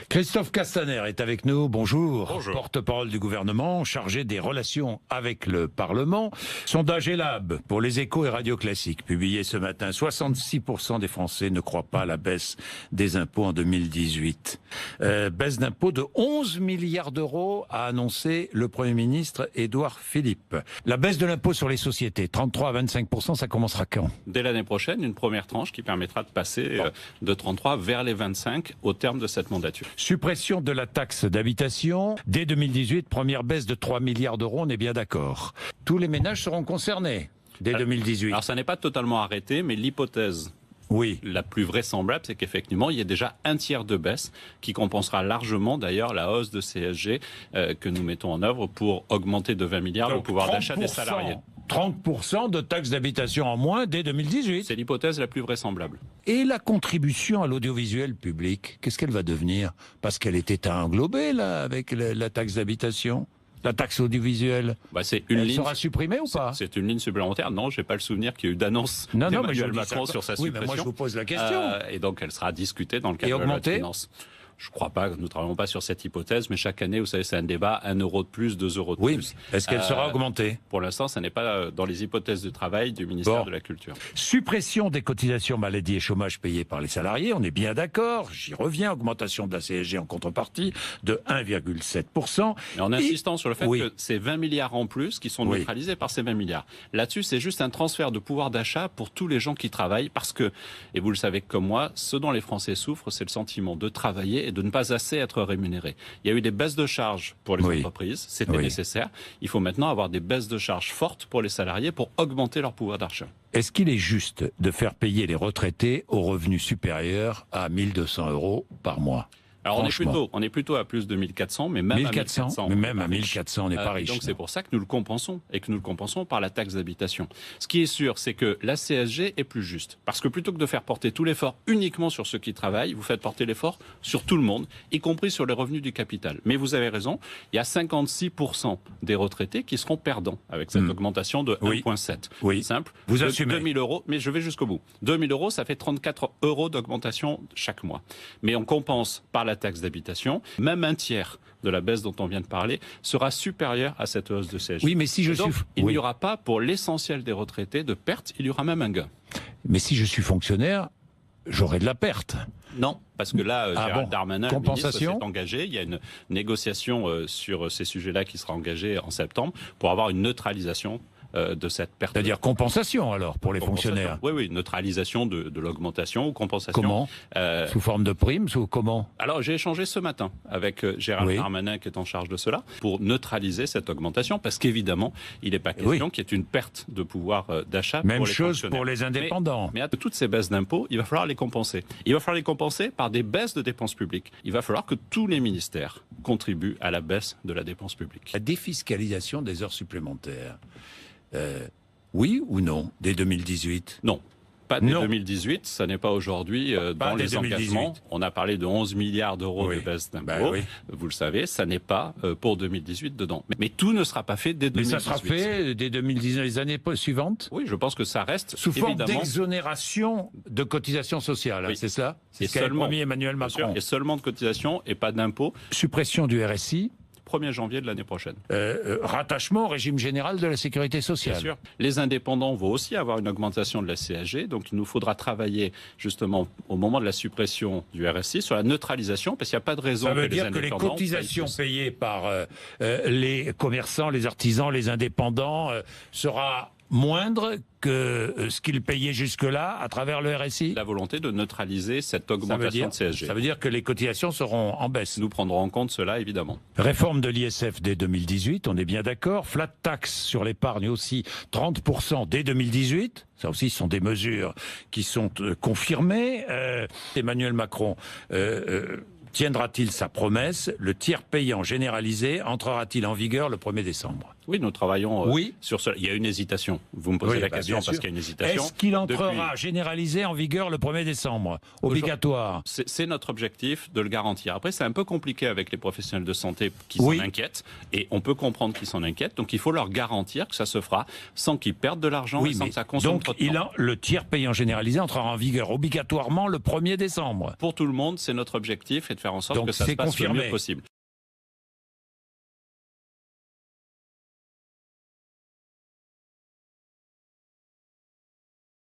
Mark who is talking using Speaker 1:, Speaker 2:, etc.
Speaker 1: Christophe Castaner est avec nous. Bonjour.
Speaker 2: Bonjour.
Speaker 1: Porte-parole du gouvernement, chargé des relations avec le Parlement. Sondage Elab pour les Échos et Radio Classique, publié ce matin. 66% des Français ne croient pas à la baisse des impôts en 2018. Baisse d'impôts de 11 milliards d'euros, a annoncé le Premier ministre Édouard Philippe. La baisse de l'impôt sur les sociétés, 33 à 25%, ça commencera quand?
Speaker 2: Dès l'année prochaine, une première tranche qui permettra de passer de 33 vers les 25 au terme de cette mandature.
Speaker 1: Suppression de la taxe d'habitation. Dès 2018, première baisse de 3 milliards d'euros, on est bien d'accord. Tous les ménages seront concernés dès 2018.
Speaker 2: Alors ça n'est pas totalement arrêté, mais l'hypothèse la plus vraisemblable, c'est qu'effectivement, il y ait déjà un tiers de baisse qui compensera largement d'ailleurs la hausse de CSG que nous mettons en œuvre pour augmenter de 20 milliards le pouvoir d'achat des salariés.
Speaker 1: 30% de taxes d'habitation en moins dès 2018.
Speaker 2: C'est l'hypothèse la plus vraisemblable.
Speaker 1: Et la contribution à l'audiovisuel public, qu'est-ce qu'elle va devenir? Parce qu'elle était englobée là avec la taxe d'habitation. La taxe audiovisuelle, elle sera supprimée ou pas?
Speaker 2: C'est une ligne supplémentaire. Non, je n'ai pas le souvenir qu'il y ait eu d'annonce d'Emmanuel Macron sur sa suppression.
Speaker 1: Oui, mais moi je vous pose la question.
Speaker 2: Et donc elle sera discutée dans le cadre de la loi de finances. Je ne crois pas, nous ne travaillons pas sur cette hypothèse, mais chaque année, vous savez, c'est un débat, 1 euro de plus, 2 euros de plus.
Speaker 1: Est-ce qu'elle sera augmentée?
Speaker 2: Pour l'instant, ça n'est pas dans les hypothèses de travail du ministère de la Culture.
Speaker 1: Suppression des cotisations maladie et chômage payées par les salariés, on est bien d'accord, j'y reviens, augmentation de la CSG en contrepartie de 1,7%.
Speaker 2: Et en insistant sur le fait que c'est 20 milliards en plus qui sont neutralisés par ces 20 milliards. Là-dessus, c'est juste un transfert de pouvoir d'achat pour tous les gens qui travaillent, parce que, et vous le savez comme moi, ce dont les Français souffrent, c'est le sentiment de travailler et de ne pas assez être rémunéré. Il y a eu des baisses de charges pour les entreprises, c'était nécessaire. Il faut maintenant avoir des baisses de charges fortes pour les salariés pour augmenter leur pouvoir d'achat.
Speaker 1: Est-ce qu'il est juste de faire payer les retraités aux revenus supérieurs à 1 200 € par mois?
Speaker 2: Alors on est plutôt à plus de 1400, mais même
Speaker 1: 1400, mais même à 1400, on n'est pas riche.
Speaker 2: Donc c'est pour ça que nous le compensons, et que nous le compensons par la taxe d'habitation. Ce qui est sûr, c'est que la CSG est plus juste. Parce que plutôt que de faire porter tout l'effort uniquement sur ceux qui travaillent, vous faites porter l'effort sur tout le monde, y compris sur les revenus du capital. Mais vous avez raison, il y a 56% des retraités qui seront perdants avec cette augmentation de 1,7.
Speaker 1: Oui.
Speaker 2: Simple.
Speaker 1: Vous assumez.
Speaker 2: 2000 €, mais je vais jusqu'au bout. 2000 €, ça fait 34 € d'augmentation chaque mois. Mais on compense par la taxe d'habitation, même un tiers de la baisse dont on vient de parler sera supérieur à cette hausse de CSG.
Speaker 1: Oui, mais si je suis...
Speaker 2: Il n'y aura pas, pour l'essentiel des retraités, de perte, il y aura même un gain.
Speaker 1: Mais si je suis fonctionnaire, j'aurai de la perte.
Speaker 2: Non, parce que là, Gérald Darmanin, le ministre, s'est engagé. Il y a une négociation sur ces sujets-là qui sera engagée en septembre pour avoir une neutralisation de cette perte.
Speaker 1: C'est-à-dire compensation alors pour les fonctionnaires.
Speaker 2: Oui, neutralisation de l'augmentation ou compensation.
Speaker 1: Comment sous forme de primes ou comment?
Speaker 2: Alors j'ai échangé ce matin avec Gérald Darmanin qui est en charge de cela pour neutraliser cette augmentation parce qu'évidemment il n'est pas question qu'il y ait une perte de pouvoir d'achat pour les fonctionnaires.
Speaker 1: Même chose pour les indépendants.
Speaker 2: Mais à toutes ces baisses d'impôts, il va falloir les compenser. Il va falloir les compenser par des baisses de dépenses publiques. Il va falloir que tous les ministères contribuent à la baisse de la dépense publique.
Speaker 1: La défiscalisation des heures supplémentaires. Oui ou non, dès 2018?
Speaker 2: Non. Pas dès 2018, ça n'est pas aujourd'hui dans les engagements. On a parlé de 11 milliards d'euros de baisse d'impôts. Vous le savez, ça n'est pas pour 2018 dedans. Mais tout ne sera pas fait dès 2018.
Speaker 1: Mais ça sera fait dès 2019, les années suivantes?
Speaker 2: Oui, je pense que ça reste
Speaker 1: sous forme d'exonération de cotisations sociales, c'est ça? C'est ce qu'a promis Emmanuel Macron.
Speaker 2: Et seulement de cotisations et pas d'impôts.
Speaker 1: Suppression du RSI.
Speaker 2: 1er janvier de l'année prochaine.
Speaker 1: Rattachement au régime général de la sécurité sociale.
Speaker 2: Bien sûr. Les indépendants vont aussi avoir une augmentation de la CSG, donc il nous faudra travailler justement au moment de la suppression du RSI sur la neutralisation, parce qu'il n'y a pas de raison que les indépendants...
Speaker 1: Ça veut dire que les cotisations payées par les commerçants, les artisans, les indépendants sera moindre que ce qu'ils payaient jusque-là à travers le RSI?
Speaker 2: La volonté de neutraliser cette augmentation de CSG.
Speaker 1: Ça veut dire que les cotisations seront en baisse.
Speaker 2: Nous prendrons en compte cela, évidemment.
Speaker 1: Réforme de l'ISF dès 2018, on est bien d'accord. Flat tax sur l'épargne aussi, 30% dès 2018. Ça aussi, ce sont des mesures qui sont confirmées. Emmanuel Macron... tiendra-t-il sa promesse? Le tiers payant généralisé entrera-t-il en vigueur le 1er décembre?
Speaker 2: Oui, nous travaillons sur cela. Il y a une hésitation. Vous me posez la question parce qu'il y a une hésitation.
Speaker 1: Est-ce qu'il entrera généralisé en vigueur le 1er décembre? Obligatoire.
Speaker 2: C'est notre objectif de le garantir. Après, c'est un peu compliqué avec les professionnels de santé qui s'en inquiètent. Et on peut comprendre qu'ils s'en inquiètent. Donc, il faut leur garantir que ça se fera sans qu'ils perdent de l'argent et sans que ça consomme trop de temps.
Speaker 1: Le tiers payant généralisé entrera en vigueur obligatoirement le 1er décembre.
Speaker 2: Pour tout le monde, c'est notre objectif et de faire en sorte que ça se passe le mieux possible.